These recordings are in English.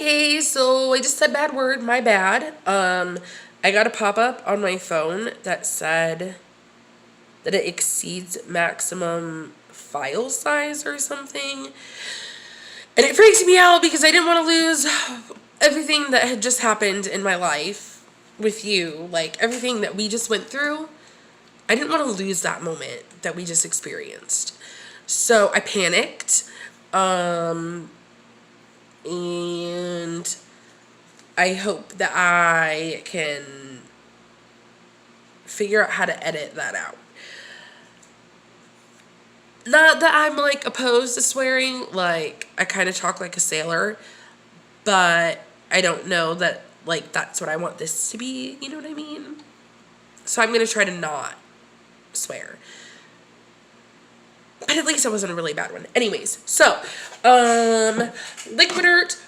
Hey, so I just said bad word, my bad. I got a pop-up on my phone that said that it exceeds maximum file size or something. And it freaks me out because I didn't want to lose everything that had just happened in my life with you. Like, everything that we just went through. I didn't want to lose that moment that we just experienced. So I panicked. And I hope that I can figure out how to edit that out. Not that I'm like opposed to swearing, like I kind of talk like a sailor, but I don't know that like that's what I want this to be, you know what I mean? So I'm going to try to not swear. But at least I wasn't a really bad one. Anyways, so Liquid Earth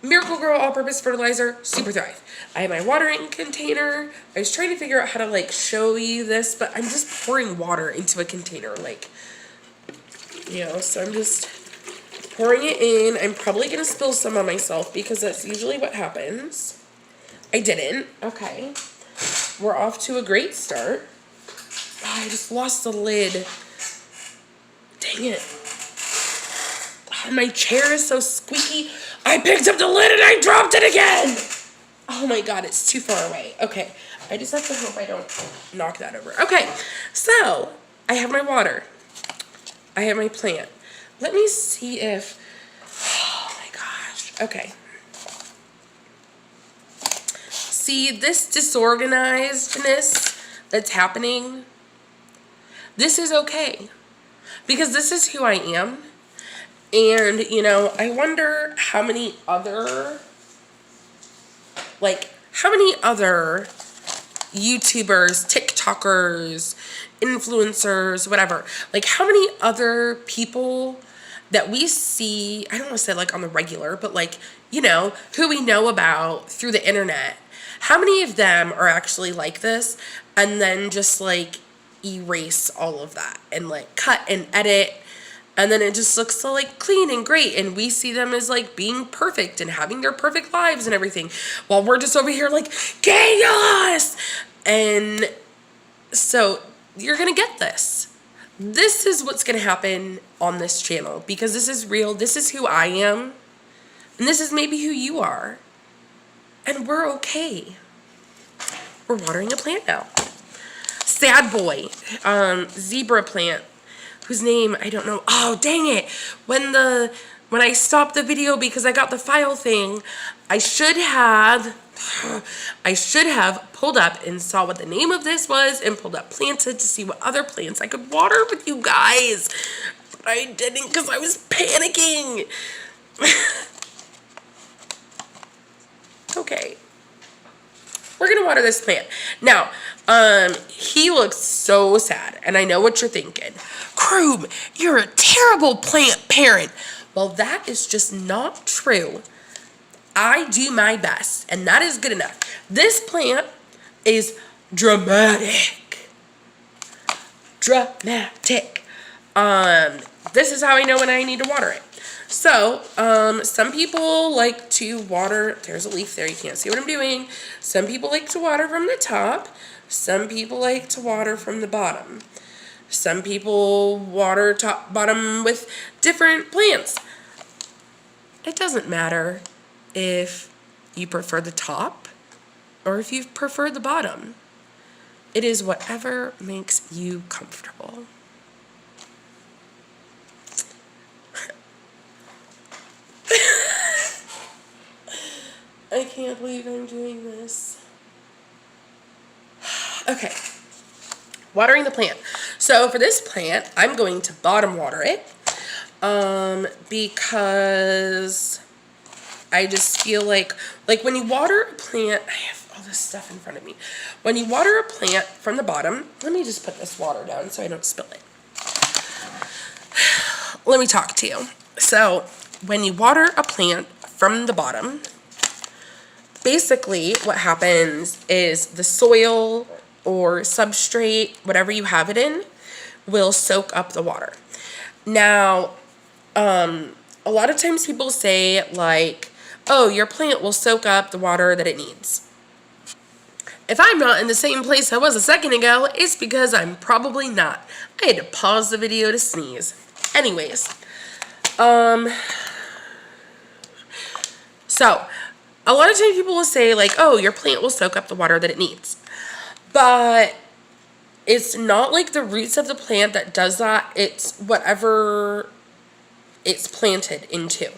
Miracle-Gro All-Purpose Fertilizer, Super Thrive. I have my watering container. I was trying to figure out how to like show you this, but I'm just pouring water into a container, like, you know, so I'm just pouring it in. I'm probably going to spill some on myself because that's usually what happens. I didn't. Okay. We're off to a great start. Oh, I just lost the lid. Dang it. Oh, my chair is so squeaky. I picked up the lid and I dropped it again. Oh my god, it's too far away. Okay, I just have to hope I don't knock that over. Okay, so I have my water. I have my plant. Let me see if, oh my gosh, okay. See this disorganizedness that's happening? This is okay because this is who I am. And, you know, I wonder how many other YouTubers, TikTokers, influencers, whatever, like how many other people that we see, I don't want to say like on the regular, but like, you know, who we know about through the internet, how many of them are actually like this and then just like erase all of that and like cut and edit. And then it just looks so like clean and great. And we see them as like being perfect and having their perfect lives and everything. While we're just over here like chaos. And so you're going to get this. This is what's going to happen on this channel. Because this is real. This is who I am. And this is maybe who you are. And we're okay. We're watering a plant now. Sad boy. Zebra plant. Whose name I don't know. Oh, dang it. When I stopped the video because I got the file thing, I should have pulled up and saw what the name of this was and pulled up Planted to see what other plants I could water with you guys. But I didn't because I was panicking. Okay. We're going to water this plant. Now, he looks so sad, and I know what you're thinking. Kroom, you're a terrible plant parent. Well, that is just not true. I do my best, and that is good enough. This plant is dramatic. Dramatic. This is how I know when I need to water it. So, some people like to water, there's a leaf there, you can't see what I'm doing. Some people like to water from the top. Some people like to water from the bottom. Some people water top, bottom with different plants. It doesn't matter if you prefer the top or if you prefer the bottom. It is whatever makes you comfortable. I can't believe I'm doing this. Okay. Watering the plant. So for this plant, I'm going to bottom water it. Because I just feel like when you water a plant, I have all this stuff in front of me. When you water a plant from the bottom, let me just put this water down so I don't spill it. Let me talk to you. So when you water a plant from the bottom, basically what happens is the soil or substrate, whatever you have it in, will soak up the water. Now, a lot of times people say like, oh, your plant will soak up the water that it needs. If I'm not in the same place I was a second ago, it's because I'm probably not. I had to pause the video to sneeze. Anyways, so a lot of times people will say like, oh, your plant will soak up the water that it needs. But it's not like the roots of the plant that does that. It's whatever it's planted into.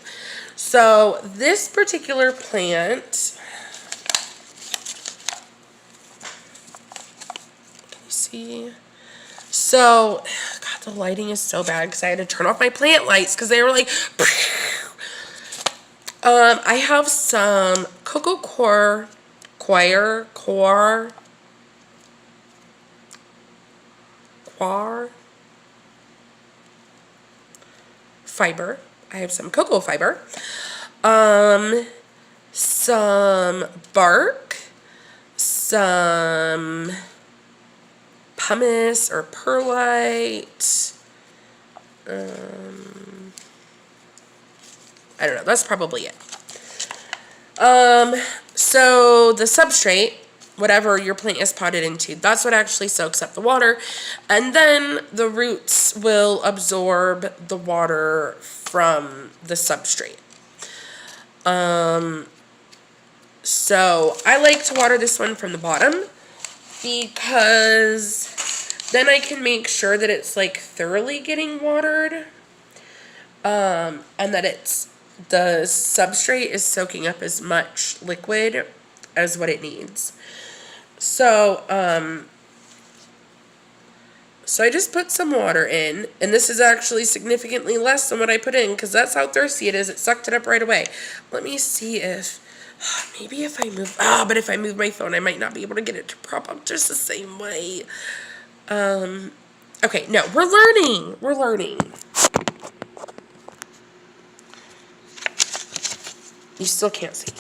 So this particular plant, can you see? So, God, the lighting is so bad because I had to turn off my plant lights because they were like, I have some cocoa coir fiber. I have some cocoa fiber, some bark, some pumice or perlite. I don't know. That's probably it. So the substrate, whatever your plant is potted into, that's what actually soaks up the water. And then the roots will absorb the water from the substrate. So I like to water this one from the bottom because then I can make sure that it's like thoroughly getting watered. And that the substrate is soaking up as much liquid as what it needs. So, so I just put some water in, and this is actually significantly less than what I put in because that's how thirsty it is. It sucked it up right away. Let me see if, maybe if I move, but if I move my phone, I might not be able to get it to prop up just the same way. Okay, no, we're learning. You still can't see.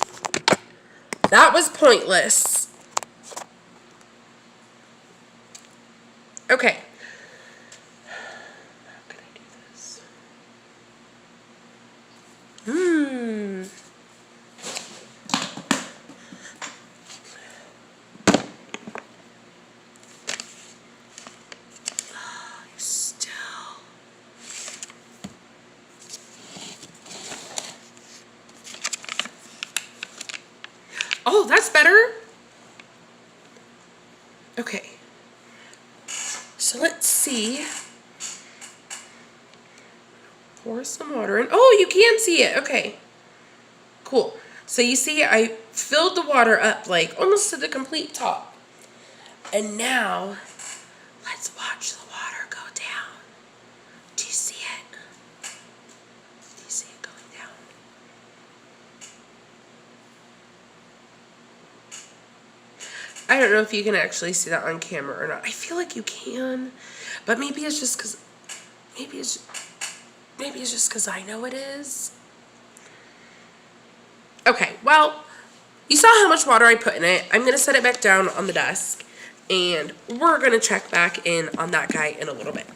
That was pointless. Okay. How can I do this? Still. Oh, that's better. Okay. So let's see. Pour some water in. Oh, you can see it. Okay. Cool. So you see I filled the water up like almost to the complete top. And now let's watch the water go down. Do you see it? Do you see it going down? I don't know if you can actually see that on camera or not. I feel like you can, but maybe it's just because I know it is. Okay, well, you saw how much water I put in it. I'm going to set it back down on the desk, and we're going to check back in on that guy in a little bit.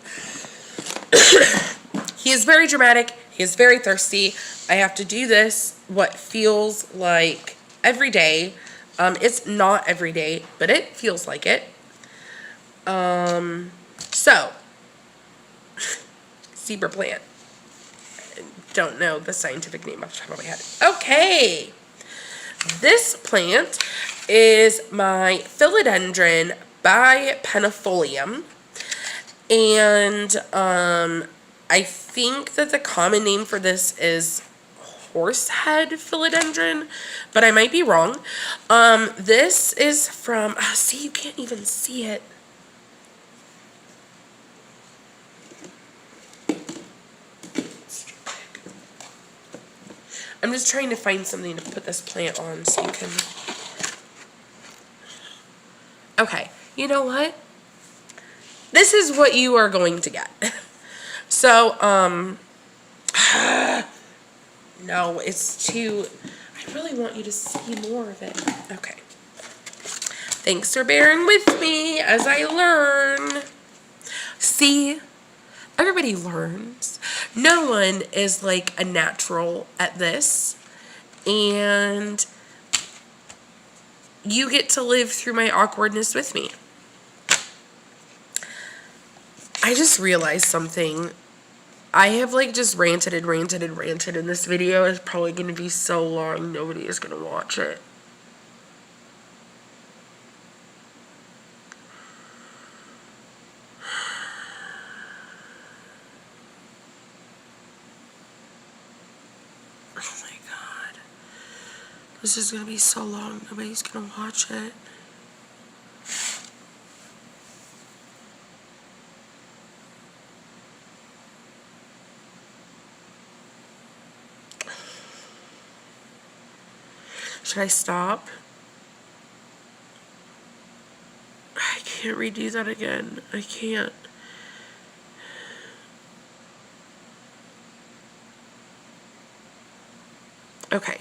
He is very dramatic. He is very thirsty. I have to do this what feels like every day. It's not every day, but it feels like it. So, zebra plant. Don't know the scientific name off the top of my head. Okay. This plant is my Philodendron bipennifolium. And I think that the common name for this is horsehead philodendron, but I might be wrong. This is from, see, you can't even see it. I'm just trying to find something to put this plant on so you can. Okay, you know what? This is what you are going to get. So, no, it's too, I really want you to see more of it. Okay. Thanks for bearing with me as I learn. See? Everybody learns. No one is like a natural at this. and you get to live through my awkwardness with me. I just realized something. I have like just ranted, and this video is probably going to be so long, nobody is going to watch it. Oh my God. This is going to be so long, nobody's going to watch it. Should I stop? I can't redo that again. I can't. Okay.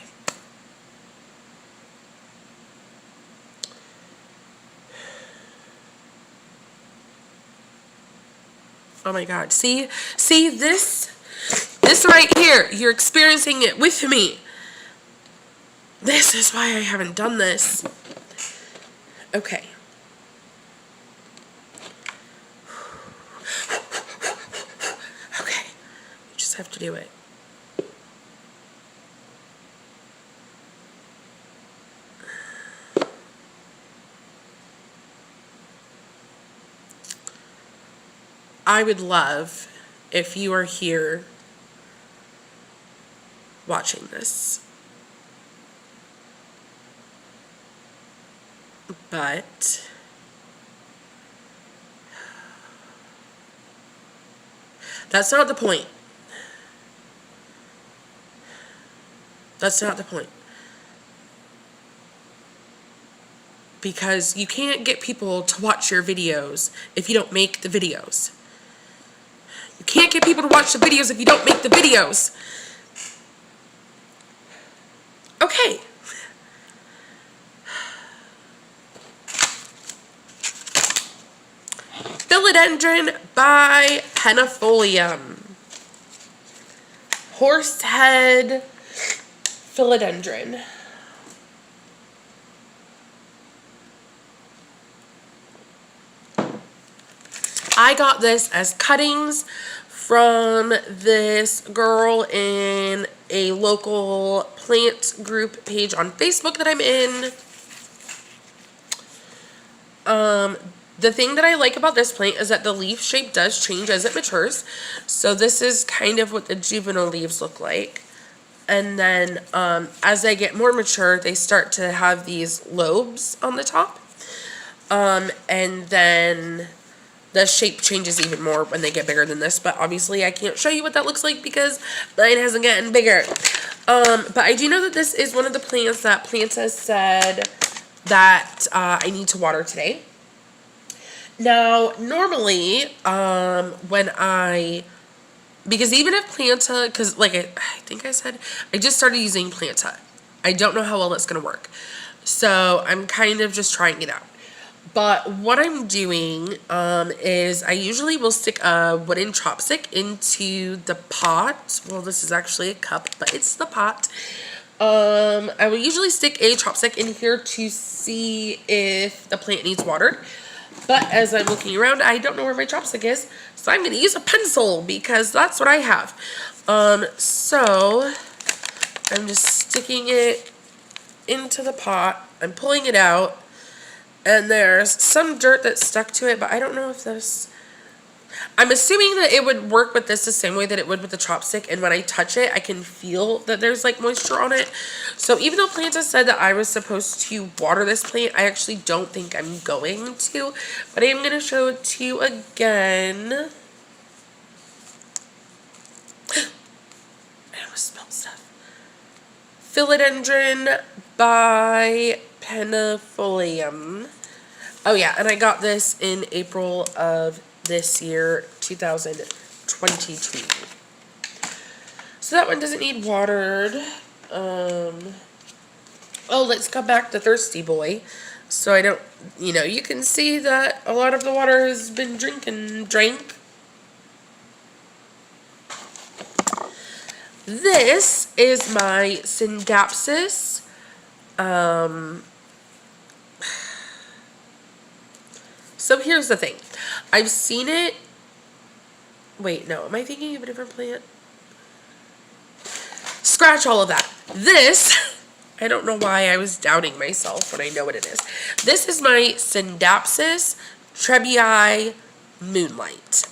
Oh my God. See this right here. You're experiencing it with me. This is why I haven't done this. Okay. Okay. You just have to do it. I would love if you are here watching this. But that's not the point. That's not the point. Because you can't get people to watch your videos if you don't make the videos. You can't get people to watch the videos if you don't make the videos. Okay. Philodendron by Penifolium. Horsehead philodendron. I got this as cuttings from this girl in a local plant group page on Facebook that I'm in. The thing that I like about this plant is that the leaf shape does change as it matures. So this is kind of what the juvenile leaves look like. And then as they get more mature, they start to have these lobes on the top. And then the shape changes even more when they get bigger than this. But obviously I can't show you what that looks like because mine hasn't gotten bigger. But I do know that this is one of the plants that Planta said that I need to water today. Now, normally, because even if Planta, because like I think I said, I just started using Planta. I don't know how well it's going to work. So I'm kind of just trying it out. But what I'm doing is I usually will stick a wooden chopstick into the pot. Well, this is actually a cup, but it's the pot. I will usually stick a chopstick in here to see if the plant needs water. But as I'm looking around, I don't know where my chopstick is. So I'm going to use a pencil because that's what I have. So I'm just sticking it into the pot. I'm pulling it out. And there's some dirt that's stuck to it, but I don't know if this... I'm assuming that it would work with this the same way that it would with the chopstick. And when I touch it, I can feel that there's like moisture on it. So even though Planta said that I was supposed to water this plant, I actually don't think I'm going to. But I am going to show it to you again. I almost spelled stuff. Philodendron by Penifolium. Oh yeah, and I got this in April of this year, 2022. So that one doesn't need watered. Oh, let's come back to Thirsty Boy. So I don't, you can see that a lot of the water has been drank. This is my Scindapsus. So here's the thing. I've seen it. Wait, no. Am I thinking of a different plant? Scratch all of that. This, I don't know why I was doubting myself when I know what it is. This is my Scindapsus Trebii Moonlight.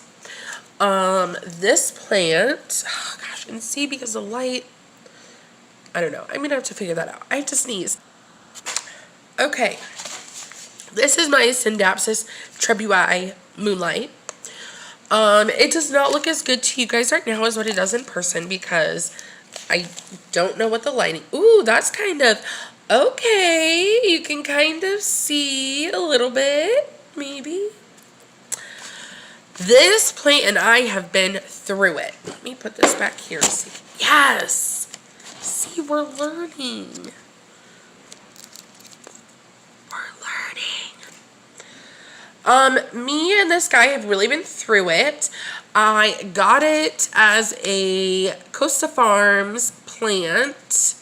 This plant, oh gosh, and see, because the light, I don't know. I'm gonna have to figure that out. I have to sneeze. Okay. This is my Scindapsus Trebii Moonlight. It does not look as good to you guys right now as what it does in person because I don't know what the lighting... Ooh, that's kind of... Okay, you can kind of see a little bit, maybe. This plant and I have been through it. Let me put this back here. See. Yes! See, we're learning. Me and this guy have really been through it. I got it as a Costa Farms plant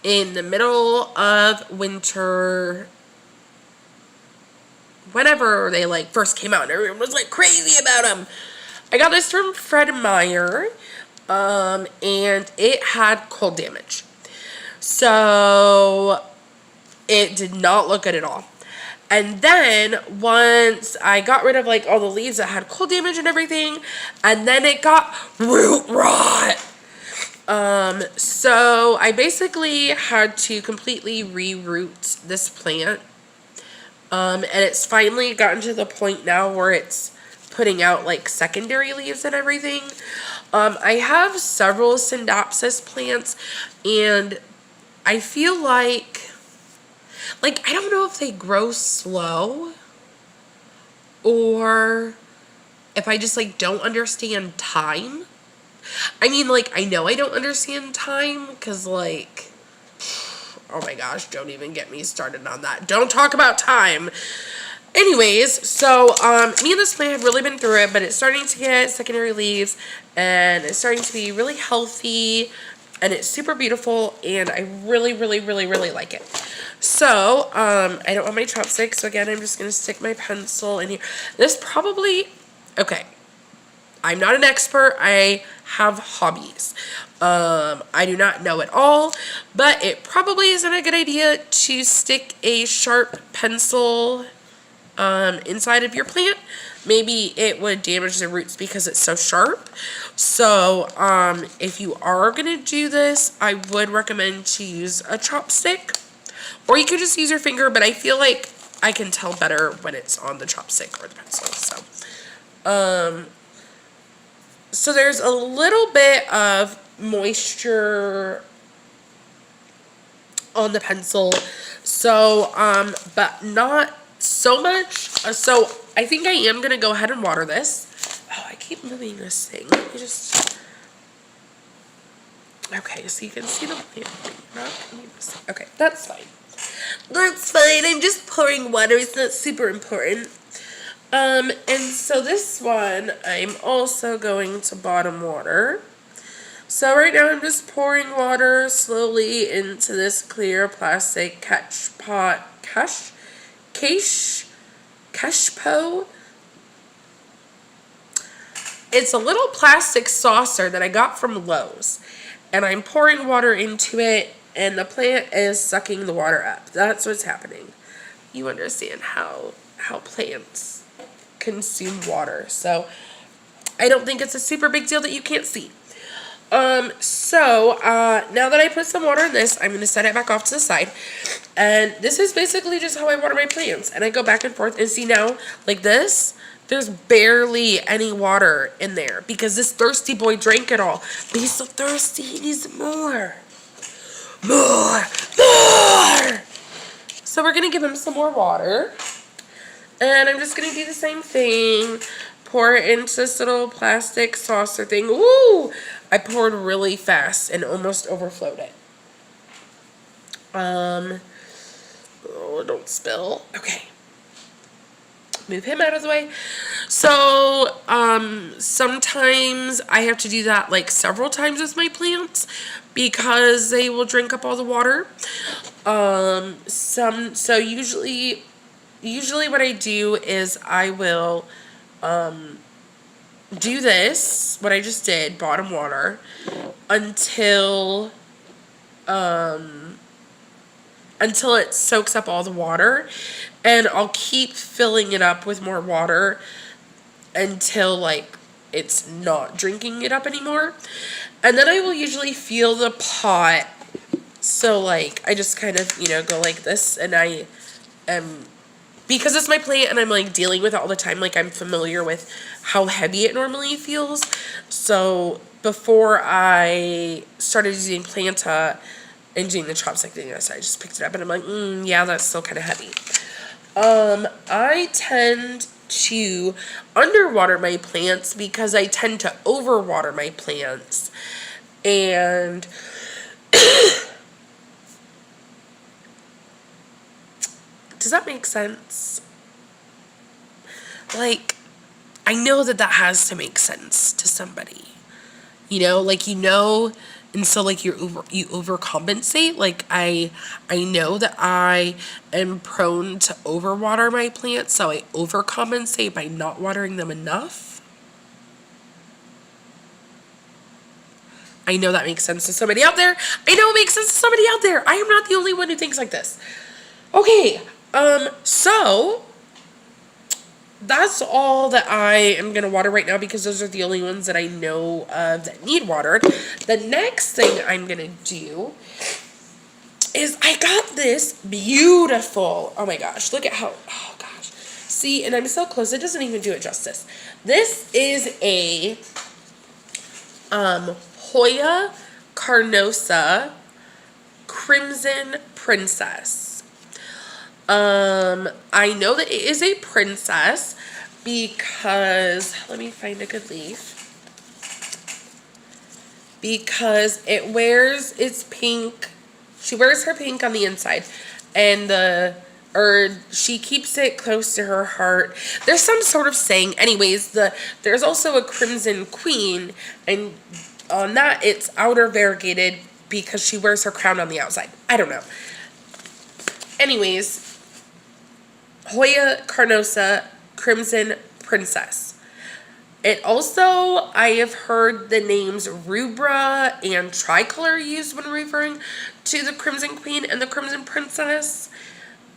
in the middle of winter, whenever they like first came out and everyone was like crazy about them. I got this from Fred Meyer, and it had cold damage. So it did not look good at all. And then once I got rid of like all the leaves that had cold damage and everything, and then it got root rot. So I basically had to completely reroot this plant. And it's finally gotten to the point now where it's putting out like secondary leaves and everything. I have several Scindapsus plants, and I feel like I don't know if they grow slow or if I just like don't understand time. I mean, like, I know I don't understand time because like, oh my gosh, don't even get me started on that. Don't talk about time. Anyways, so me and this plant have really been through it, but it's starting to get secondary leaves and it's starting to be really healthy and it's super beautiful and I really, really, really, really like it. So, I don't have my chopsticks, so again, I'm just going to stick my pencil in here. This probably, okay, I'm not an expert. I have hobbies. I do not know it all, but it probably isn't a good idea to stick a sharp pencil inside of your plant. Maybe it would damage the roots because it's so sharp. So, if you are going to do this, I would recommend to use a chopstick. Or you could just use your finger, but I feel like I can tell better when it's on the chopstick or the pencil. So there's a little bit of moisture on the pencil. So, but not so much. So I think I am going to go ahead and water this. Oh, I keep moving this thing. Let me just... Okay, so you can see the plant. Okay, that's fine. That's fine. I'm just pouring water. It's not super important. And so this one, I'm also going to bottom water. So right now I'm just pouring water slowly into this clear plastic cashpo. It's a little plastic saucer that I got from Lowe's. And I'm pouring water into it, and the plant is sucking the water up. That's what's happening. You understand how plants consume water. So I don't think it's a super big deal that you can't see. Now that I put some water in this, I'm going to set it back off to the side. And this is basically just how I water my plants. And I go back and forth. And see now, like this, there's barely any water in there because this thirsty boy drank it all. But he's so thirsty, he needs more. More! So we're going to give him some more water. And I'm just going to do the same thing. Pour it into this little plastic saucer thing. Woo! I poured really fast and almost overflowed it. Oh, don't spill. Okay. Move him out of the way. So, sometimes I have to do that like several times with my plants because they will drink up all the water. So usually what I do is I will do this, what I just did, bottom water, until until it soaks up all the water, and I'll keep filling it up with more water until like it's not drinking it up anymore. And then I will usually feel the pot. So like I just kind of, go like this, and I am, because it's my plant and I'm like dealing with it all the time, like I'm familiar with how heavy it normally feels. So before I started using Planta and doing the chopstick thing, so I just picked it up and I'm like, yeah, that's still kind of heavy. I tend to underwater my plants because I tend to overwater my plants. And does that make sense? Like, I know that has to make sense to somebody. And so like you overcompensate. Like I know that I am prone to overwater my plants, so I overcompensate by not watering them enough. I know that makes sense to somebody out there. I know it makes sense to somebody out there. I am not the only one who thinks like this. Okay, so that's all that I am going to water right now because those are the only ones that I know of that need watered. The next thing I'm going to do is I got this beautiful, oh my gosh, look at how, oh gosh. See, and I'm so close, it doesn't even do it justice. This is a Hoya Carnosa Crimson Princess. I know that it is a princess because, let me find a good leaf. Because it wears its pink, she wears her pink on the inside, and she keeps it close to her heart. There's some sort of saying. Anyways, there's also a crimson queen, and on that it's outer variegated because she wears her crown on the outside. I don't know. Anyways, Hoya Carnosa Crimson Princess. It also, I have heard the names Rubra and Tricolor used when referring to the Crimson Queen and the Crimson Princess,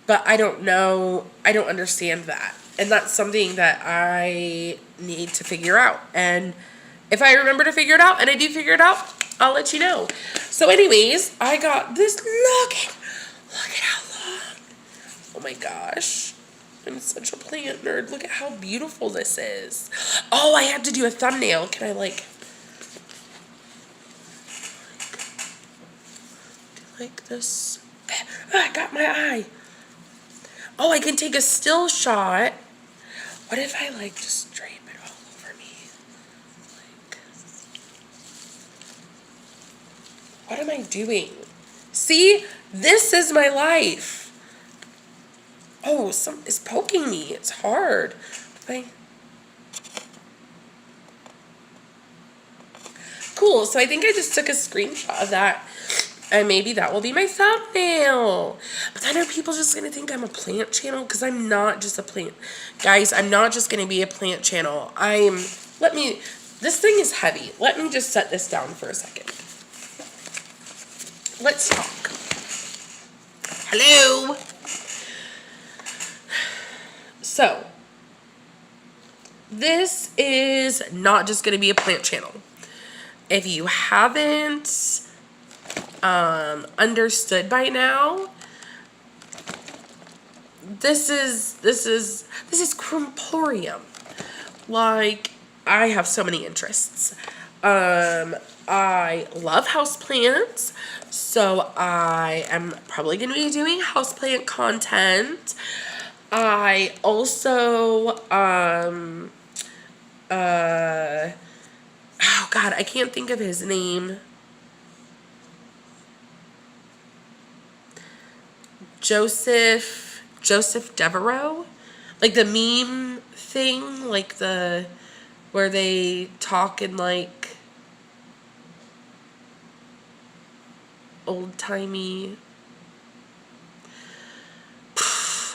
but I don't know, I don't understand that. And that's something that I need to figure out. And if I remember to figure it out, and I do figure it out, I'll let you know. So anyways, I got this, look at how long. Oh my gosh. I'm such a plant nerd. Look at how beautiful this is. Oh, I had to do a thumbnail. Can I do like this? Oh, I got my eye. Oh, I can take a still shot. What if I just drape it all over me? What am I doing? See, this is my life. Oh, it's poking me. It's hard. Cool. So I think I just took a screenshot of that, and maybe that will be my thumbnail. But then are people just going to think I'm a plant channel? Because I'm not just a plant. Guys, I'm not just going to be a plant channel. This thing is heavy. Let me just set this down for a second. Let's talk. Hello. So, this is not just going to be a plant channel. If you haven't understood by now, this is Crimporium. Like, I have so many interests. I love houseplants, so I am probably going to be doing houseplant content. I also, oh God, I can't think of his name. Joseph Devereaux, like the meme thing, like the where they talk in like old-timey.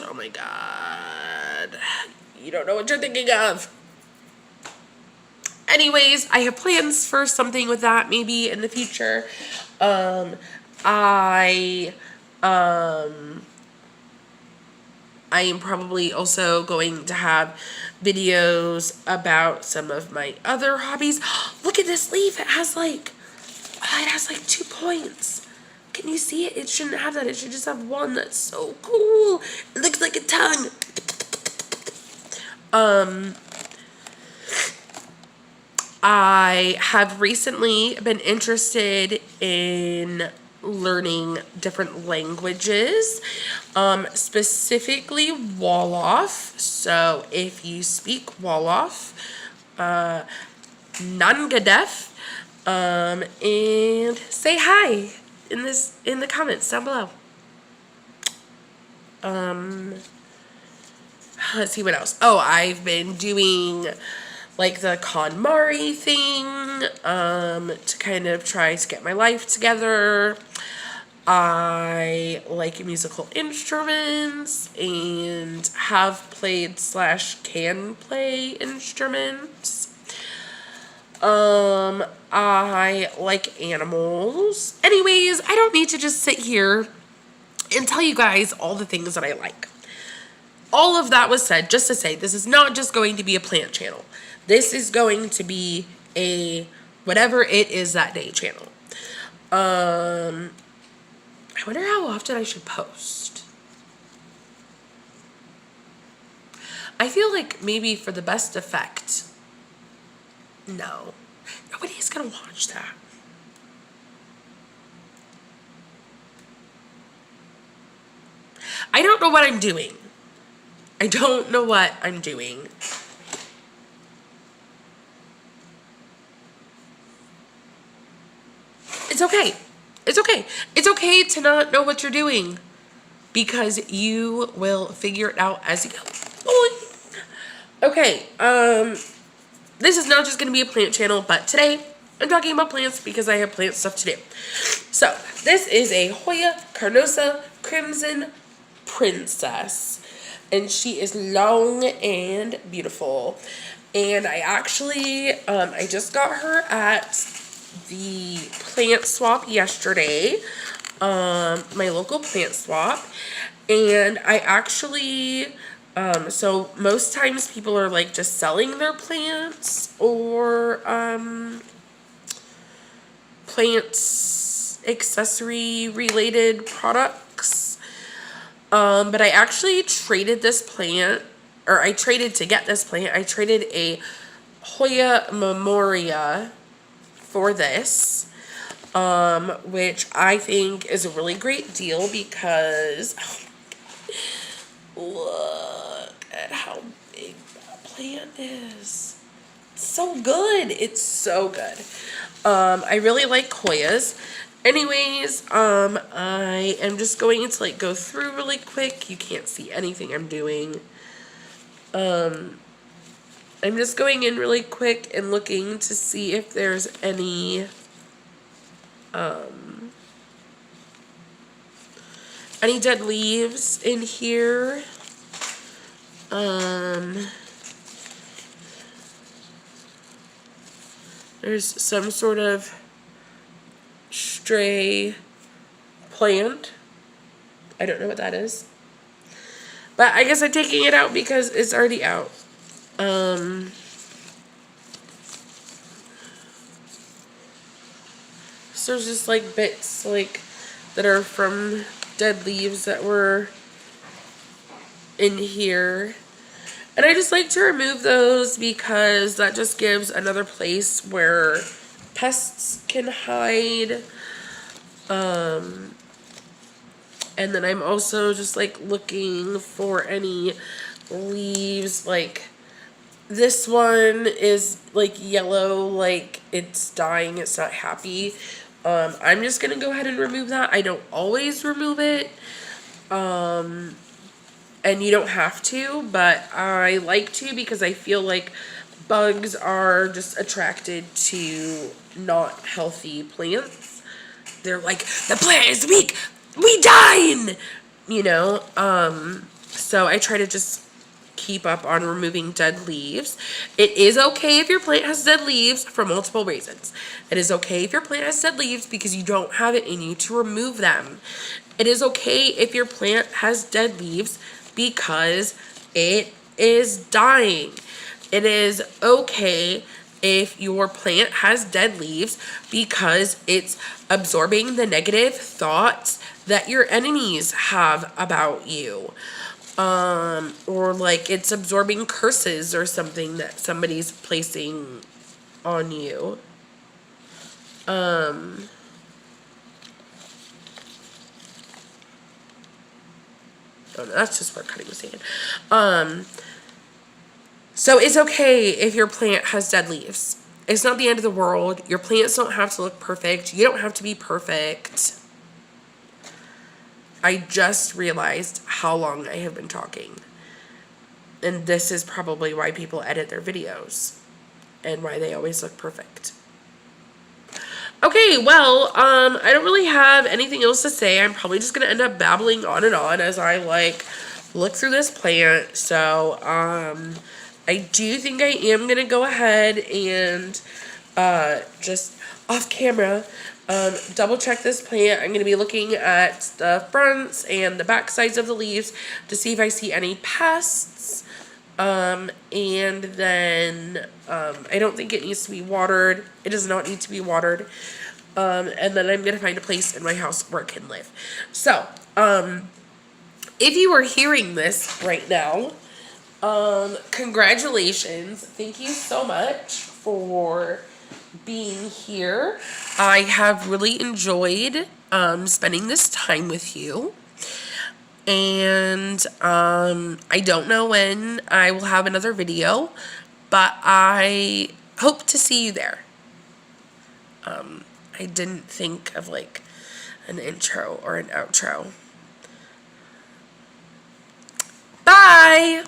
Oh my god. You don't know what you're thinking of. Anyways, I have plans for something with that maybe in the future. I am probably also going to have videos about some of my other hobbies. Look at this leaf. It has like 2 points. Can you see it? It shouldn't have that. It should just have one. That's so cool. It looks like a tongue. I have recently been interested in learning different languages, specifically Wolof. So if you speak Wolof, Nangadef, and say hi in the comments down below. Let's see what else. Oh, I've been doing like the KonMari thing, to kind of try to get my life together. I like musical instruments and have played / can play instruments. I like animals. Anyways, I don't need to just sit here and tell you guys all the things that I like. All of that was said just to say this is not just going to be a plant channel. This is going to be a whatever it is that day channel. I wonder how often I should post. I feel like maybe for the best effect. No. Nobody's gonna watch that. I don't know what I'm doing. I don't know what I'm doing. It's okay. It's okay. It's okay to not know what you're doing because you will figure it out as you go. Okay, this is not just going to be a plant channel, but today I'm talking about plants because I have plant stuff to do. So, this is a Hoya Carnosa Crimson Princess, and she is long and beautiful. And I actually, I just got her at the plant swap yesterday, my local plant swap, and I actually, so most times people are like just selling their plants or plants accessory related products, but I actually traded this plant, or I traded to get this plant. I traded a Hoya Memoria for this, which I think is a really great deal because look at how big that plant is. It's so good. It's so good. I really like Hoyas. Anyways, I am just going to like go through really quick. You can't see anything I'm doing. I'm just going in really quick and looking to see if there's any dead leaves in here. There's some sort of stray plant. I don't know what that is. But I guess I'm taking it out because it's already out. So there's just like bits like that are from dead leaves that were in here. And I just like to remove those because that just gives another place where pests can hide. And then I'm also just like looking for any leaves, like this one is like yellow, like it's dying, it's not happy. I'm just gonna go ahead and remove that. I don't always remove it. and you don't have to, but I like to because I feel like bugs are just attracted to not healthy plants. They're like, the plant is weak, we dying, you know? So I try to just keep up on removing dead leaves. It is okay if your plant has dead leaves for multiple reasons. It is okay if your plant has dead leaves because you don't have it in you to remove them. It is okay if your plant has dead leaves because it is dying. It is okay if your plant has dead leaves because it's absorbing the negative thoughts that your enemies have about you. Or like it's absorbing curses or something that somebody's placing on you. Oh, no, that's just where cutting the sand. So it's okay if your plant has dead leaves. It's not the end of the world. Your plants don't have to look perfect. You don't have to be perfect. I just realized how long I have been talking. And this is probably why people edit their videos and why they always look perfect. Okay, well, I don't really have anything else to say. I'm probably just going to end up babbling on and on as I, like, look through this plant. So, I do think I am going to go ahead and just off camera double check this plant. I'm going to be looking at the fronts and the back sides of the leaves to see if I see any pests. And then I don't think it needs to be watered. It does not need to be watered. And then I'm going to find a place in my house where it can live. So, if you are hearing this right now, congratulations. Thank you so much for being here. I have really enjoyed spending this time with you. And I don't know when I will have another video, but I hope to see you there. I didn't think of like an intro or an outro. Bye!